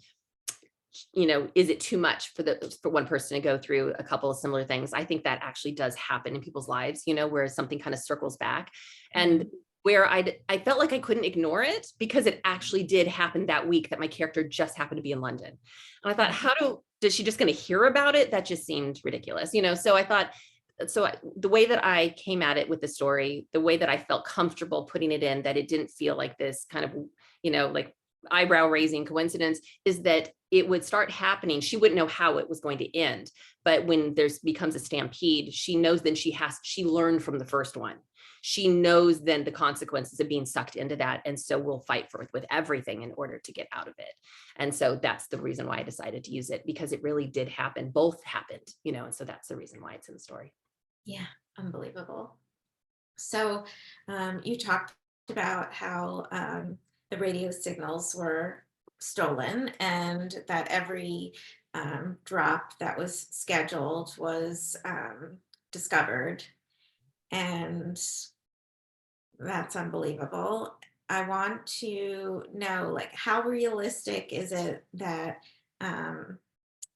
Is it too much for one person to go through a couple of similar things? I think that actually does happen in people's lives, where something kind of circles back, and Mhm. where I felt like I couldn't ignore it because it actually did happen that week that my character just happened to be in London. And I thought, Mhm. does she just going to hear about it? That just seemed ridiculous. So I thought, the way that I came at it with the story, the way that I felt comfortable putting it in, that it didn't feel like this kind of, like eyebrow raising coincidence, is that it would start happening. She wouldn't know how it was going to end, but when there's becomes a stampede, she knows then she learned from the first one. She knows then the consequences of being sucked into that. And so we'll fight for it with everything in order to get out of it. And so that's the reason why I decided to use it, because it really did happen. Both happened, and so that's the reason why it's in the story. Yeah, unbelievable. So, you talked about how the radio signals were stolen and that every drop that was scheduled was discovered. And that's unbelievable. I want to know, like, how realistic is it um,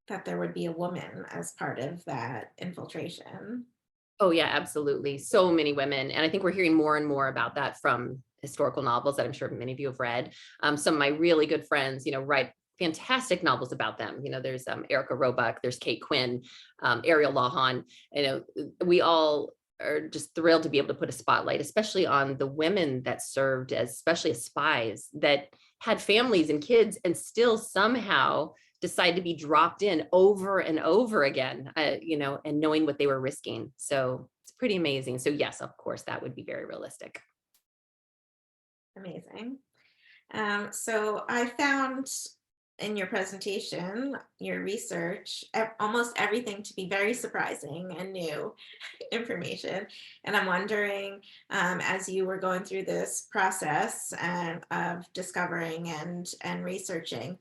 that there would be a woman as part of that infiltration? Oh yeah, absolutely. So many women. And I think we're hearing more and more about that from historical novels that I'm sure many of you have read. Some of my really good friends, write fantastic novels about them. There's Erica Roebuck, there's Kate Quinn, Ariel Lawhon. We all are just thrilled to be able to put a spotlight, especially on the women that served as, especially as spies, that had families and kids and still somehow decide to be dropped in over and over again, and knowing what they were risking. So it's pretty amazing. So yes, of course, that would be very realistic. Amazing. So I found in your presentation, your research, almost everything to be very surprising and new information. And I'm wondering, as you were going through this process and of discovering and researching,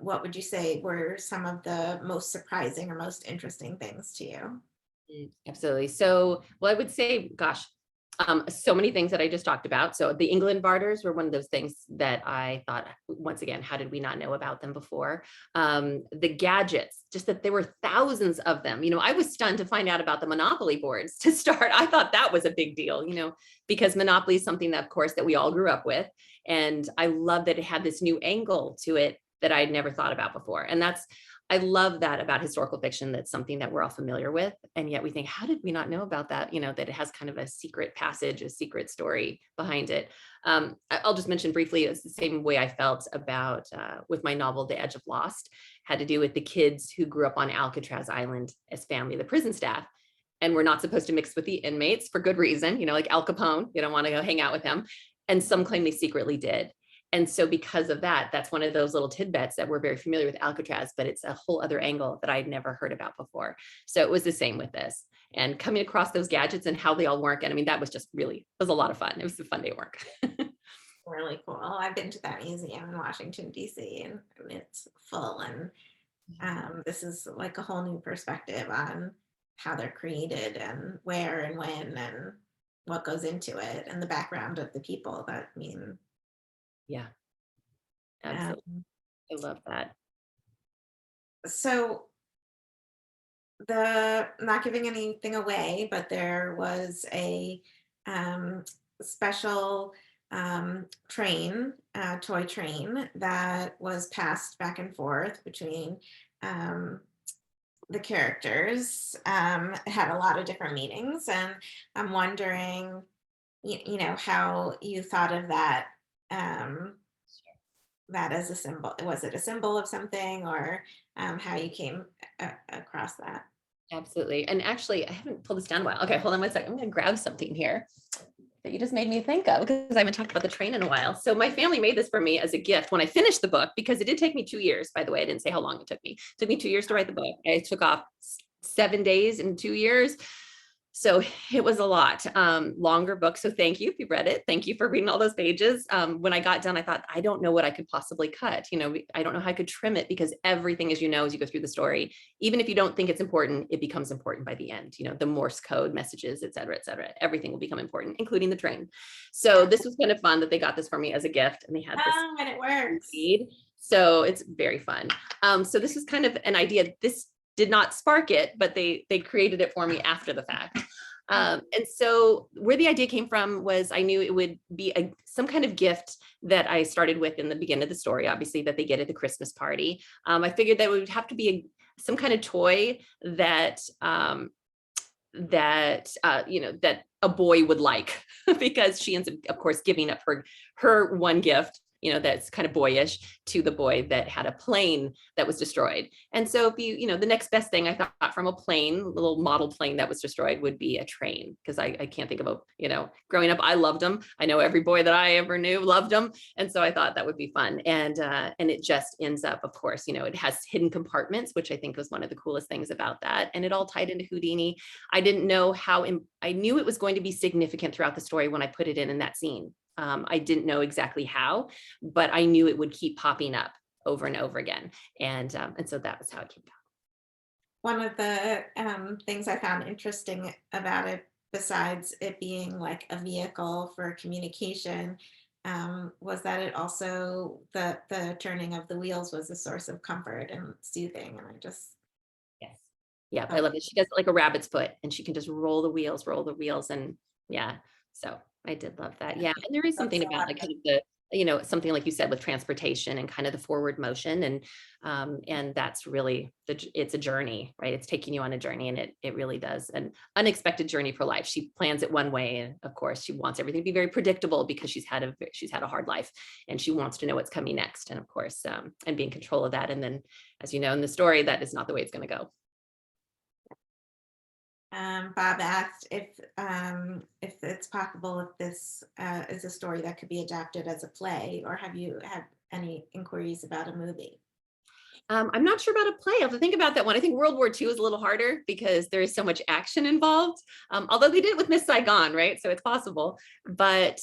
what would you say were some of the most surprising or most interesting things to you? Absolutely. So, well, I would say, gosh, so many things that I just talked about. So the England Barders were one of those things that I thought, once again, how did we not know about them before? The gadgets, just that there were thousands of them. I was stunned to find out about the Monopoly boards to start. I thought that was a big deal, because Monopoly is something that, of course, that we all grew up with. And I love that it had this new angle to it that I'd never thought about before. And I love that about historical fiction. That's something that we're all familiar with. And yet we think, how did we not know about that? That it has kind of a secret passage, a secret story behind it. I'll just mention briefly, it's the same way I felt about with my novel, The Edge of Lost, had to do with the kids who grew up on Alcatraz Island as family of the prison staff. And we're not supposed to mix with the inmates for good reason, like Al Capone, you don't want to go hang out with him. And some claim they secretly did. And so because of that, that's one of those little tidbits that we're very familiar with Alcatraz, but it's a whole other angle that I'd never heard about before. So it was the same with this. And coming across those gadgets and how they all work. And I mean, that was just really, it was a lot of fun. It was a fun day at work. Really cool. I've been to that museum in Washington, D.C., and it's full. And this is like a whole new perspective on how they're created and where and when. And what goes into it and the background of the people that mean. Yeah, absolutely. Um, I love that. so the not giving anything away, but there was a um, special toy train that was passed back and forth between um, the characters. It had a lot of different meanings, and I'm wondering, how you thought of that. Um, that as a symbol. Was it a symbol of something, or how you came across that? Absolutely. And actually, I haven't pulled this down in a while. Okay, hold on one second. I'm going to grab something here that you just made me think of because I haven't talked about the train in a while. So my family made this for me as a gift when I finished the book, because it did take me 2 years, by the way. I didn't say how long it took me. It took me 2 years to write the book. I took off 7 days in 2 years. So it was a lot, longer book. So thank you if you read it. Thank you for reading all those pages. When I got done, I thought, I don't know what I could possibly cut. I don't know how I could trim it, because everything, as you know, as you go through the story, even if you don't think it's important, it becomes important by the end. The Morse code messages, et cetera, everything will become important, including the train. So this was kind of fun that they got this for me as a gift, and they had this Oh, and it works. lead. So it's very fun. So this is kind of an idea. This did not spark it, but they created it for me after the fact. And so where the idea came from was I knew it would be some kind of gift that I started with in the beginning of the story, obviously, that they get at the Christmas party. I figured that it would have to be some kind of toy that that a boy would like, because she ends up, of course, giving up her one gift, that's kind of boyish, to the boy that had a plane that was destroyed. And so if the next best thing I thought from a plane, a little model plane that was destroyed, would be a train, because I can't think of growing up, I loved them. I know every boy that I ever knew loved them. And so I thought that would be fun. And it just ends up, of course, it has hidden compartments, which I think was one of the coolest things about that. And it all tied into Houdini. I didn't know I knew it was going to be significant throughout the story when I put it in that scene. I didn't know exactly how, but I knew it would keep popping up over and over again. And so that was how it came about. One of the things I found interesting about it, besides it being like a vehicle for communication, was that it also the turning of the wheels was a source of comfort and soothing, and I just Yes. Yeah, I thought, love it. She does it like a rabbit's foot, and she can just roll the wheels. And yeah, so I did love that. Yeah. And there is that's something a about lot like of kind of something like you said with transportation and kind of the forward motion. And that's really it's a journey, right? It's taking you on a journey, and it really does an unexpected journey for life. She plans it one way, and of course she wants everything to be very predictable, because she's had a hard life, and she wants to know what's coming next. And of course, and be in control of that. And then, as you know, in the story, that is not the way it's going to go. Bob asked if it's possible if this is a story that could be adapted as a play, or have you had any inquiries about a movie? I'm not sure about a play. I have to think about that one. I think World War II is a little harder because there is so much action involved. Although they did it with Miss Saigon, right? So it's possible. But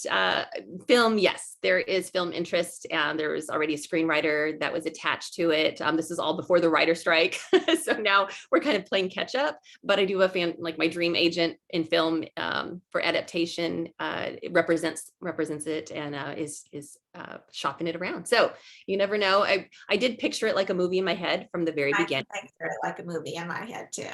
film, yes, there is film interest. And there was already a screenwriter that was attached to it. This is all before the writer strike. So now we're kind of playing catch up. But I do have like my dream agent in film for adaptation. It represents it, and is shopping it around. So you never know. I did picture it like a movie in my head from the very I beginning. can picture it like a movie in my head too.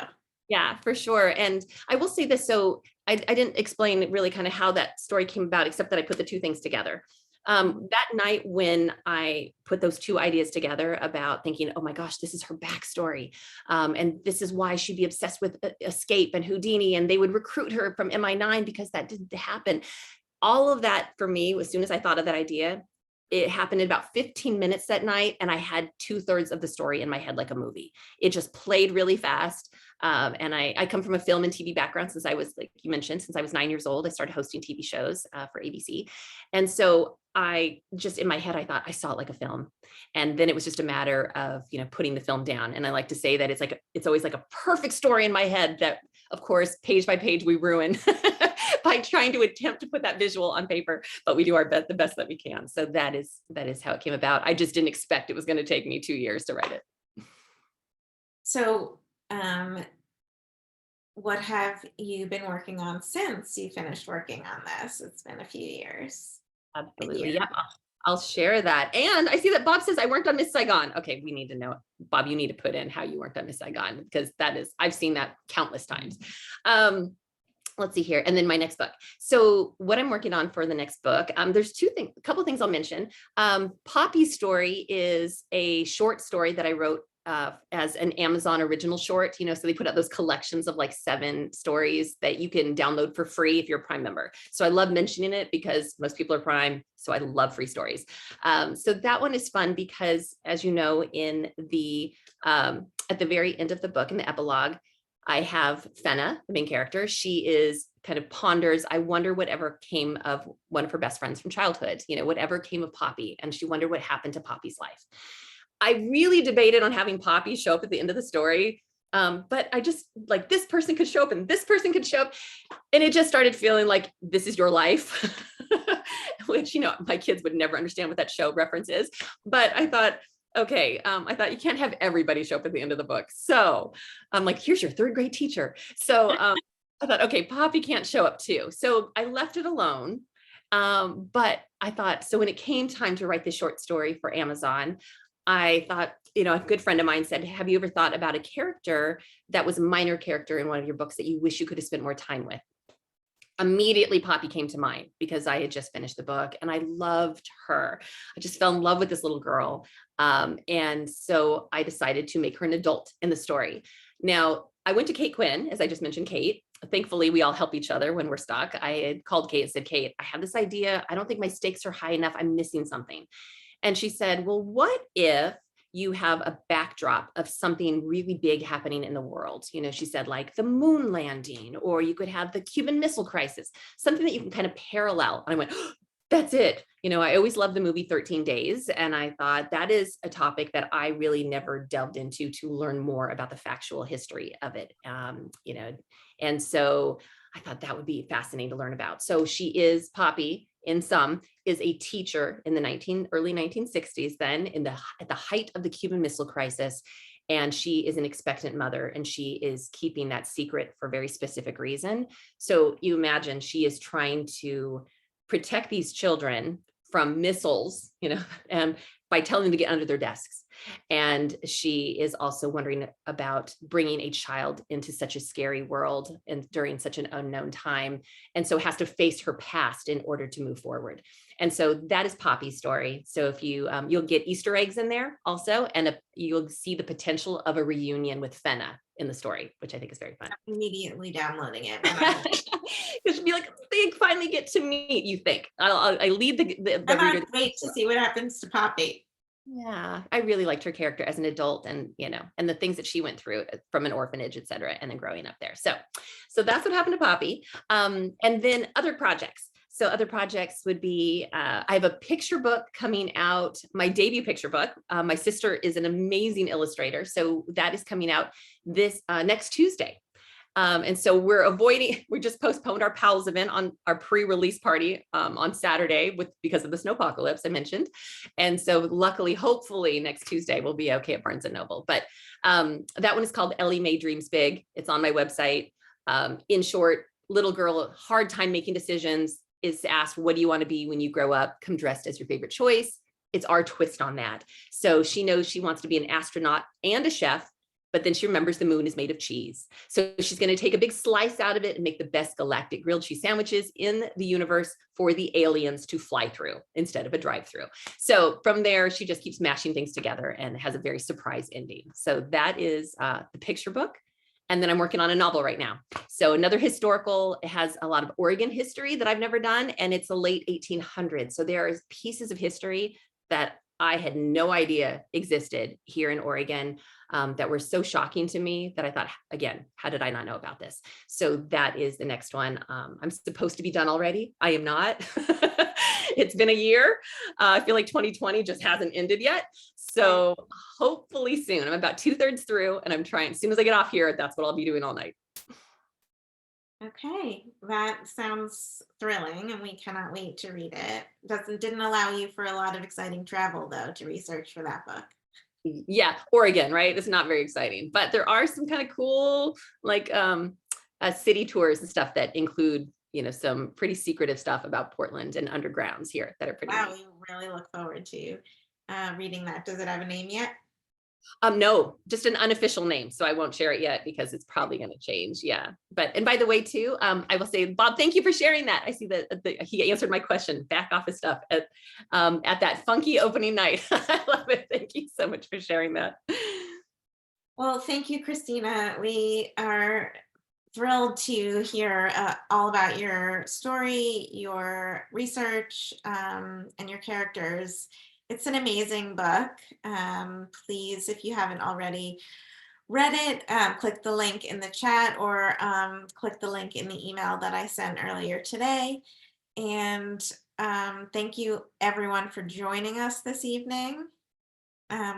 Yeah, for sure. And I will say this. So I didn't explain really kind of how that story came about, except that I put the two things together. That night when I put those two ideas together about thinking, oh my gosh, this is her backstory. And this is why she'd be obsessed with Escape and Houdini, and they would recruit her from MI9 because that didn't happen. All of that for me, as soon as I thought of that idea, it happened in about 15 minutes that night, and I had 2/3 of the story in my head like a movie. It just played really fast. And I come from a film and TV background since I was, like you mentioned, since I was 9 years old. I started hosting TV shows for ABC. And so I just, in my head, I thought I saw it like a film. And then it was just a matter of, putting the film down. And I like to say that it's always like a perfect story in my head that, of course, page by page, we ruin by trying to attempt to put that visual on paper, but we do the best that we can. So that is how it came about. I just didn't expect it was going to take me 2 years to write it. So, what have you been working on since you finished working on this? It's been a few years. A Absolutely. year. Yep. I'll share that. And I see that Bob says I worked on Miss Saigon. Okay, we need to know. Bob, you need to put in how you worked on Miss Saigon, because I've seen that countless times. Let's see here. And then my next book. So what I'm working on for the next book, there's a couple of things I'll mention. Poppy's Story is a short story that I wrote as an Amazon original short, so they put out those collections of like 7 stories that you can download for free if you're a Prime member. So I love mentioning it because most people are Prime. So I love free stories. So that one is fun because, as you know, in the at the very end of the book, in the epilogue, I have Fenna, the main character. She is kind of ponders, I wonder whatever came of one of her best friends from childhood, whatever came of Poppy. And she wondered what happened to Poppy's life. I really debated on having Poppy show up at the end of the story. But I just like, this person could show up and this person could show up. And it just started feeling like, this is your life, which, my kids would never understand what that show reference is. But I thought, okay, I thought you can't have everybody show up at the end of the book. So I'm like, here's your 3rd grade teacher. So I thought, okay, Poppy can't show up too. So I left it alone. But I thought, so when it came time to write this short story for Amazon, I thought, a good friend of mine said, have you ever thought about a character that was a minor character in one of your books that you wish you could have spent more time with? Immediately Poppy came to mind because I had just finished the book and I loved her. I just fell in love with this little girl. And so I decided to make her an adult in the story. Now, I went to Kate Quinn, as I just mentioned, Kate. Thankfully, we all help each other when we're stuck. I had called Kate and said, Kate, I have this idea. I don't think my stakes are high enough. I'm missing something. And she said, well, what if you have a backdrop of something really big happening in the world? She said, like the moon landing, or you could have the Cuban Missile Crisis, something that you can kind of parallel. And I went, oh, that's it. I always loved the movie 13 Days. And I thought that is a topic that I really never delved into to learn more about the factual history of it. And so I thought that would be fascinating to learn about. So Poppy is a teacher in the early 1960s, then at the height of the Cuban Missile Crisis. And she is an expectant mother and she is keeping that secret for a very specific reason. So you imagine she is trying to protect these children from missiles, and by telling them to get under their desks. And she is also wondering about bringing a child into such a scary world and during such an unknown time. And so has to face her past in order to move forward. And so that is Poppy's story. So if you'll get Easter eggs in there also, and you'll see the potential of a reunion with Fenna in the story, which I think is very fun. Immediately downloading it. It should be like, they finally get to meet, you think. I lead the reader. Wait to see what happens to Poppy. Yeah, I really liked her character as an adult and, and the things that she went through from an orphanage, et cetera, and then growing up there. So that's what happened to Poppy. And then other projects. So other projects would be, I have a picture book coming out, my debut picture book. My sister is an amazing illustrator. So that is coming out this next Tuesday. And so we just postponed our Powell's event on our pre-release party on Saturday because of the snowpocalypse I mentioned. And so luckily, hopefully next Tuesday we'll be okay at Barnes & Noble. But that one is called Ellie Mae Dreams Big. It's on my website. In short, little girl, hard time making decisions, is asked, what do you want to be when you grow up? Come dressed as your favorite choice. It's our twist on that. So she knows she wants to be an astronaut and a chef, but then she remembers the moon is made of cheese. So she's going to take a big slice out of it and make the best galactic grilled cheese sandwiches in the universe for the aliens to fly through instead of a drive-through. So from there, she just keeps mashing things together and has a very surprise ending. So that is the picture book. And then I'm working on a novel right now. So another historical, it has a lot of Oregon history that I've never done, and it's the late 1800s. So there are pieces of history that I had no idea existed here in Oregon that were so shocking to me that I thought, again, how did I not know about this? So that is the next one. I'm supposed to be done already. I am not. It's been a year. I feel like 2020 just hasn't ended yet. So hopefully soon. I'm about 2/3 through and I'm trying, as soon as I get off here, that's what I'll be doing all night. Okay, that sounds thrilling and we cannot wait to read it. Didn't allow you for a lot of exciting travel though to research for that book. Yeah, Oregon, right? It's not very exciting, but there are some kind of cool, like city tours and stuff that include, some pretty secretive stuff about Portland and undergrounds here that are pretty Wow, neat. we really look forward to reading that. Does it have a name yet? No, just an unofficial name. So I won't share it yet because it's probably going to change. Yeah. And by the way, too, I will say, Bob, thank you for sharing that. I see that he answered my question, back office stuff at that funky opening night. I love it. Thank you so much for sharing that. Well, thank you, Kristina. We are thrilled to hear all about your story, your research, and your characters. It's an amazing book. Please, if you haven't already read it, click the link in the chat or click the link in the email that I sent earlier today. And thank you, everyone, for joining us this evening.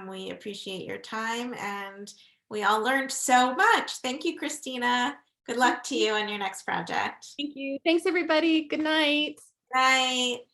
We appreciate your time, and we all learned so much. Thank you, Kristina. Good luck to you on your next project. Thank you. Thanks, everybody. Good night. Bye.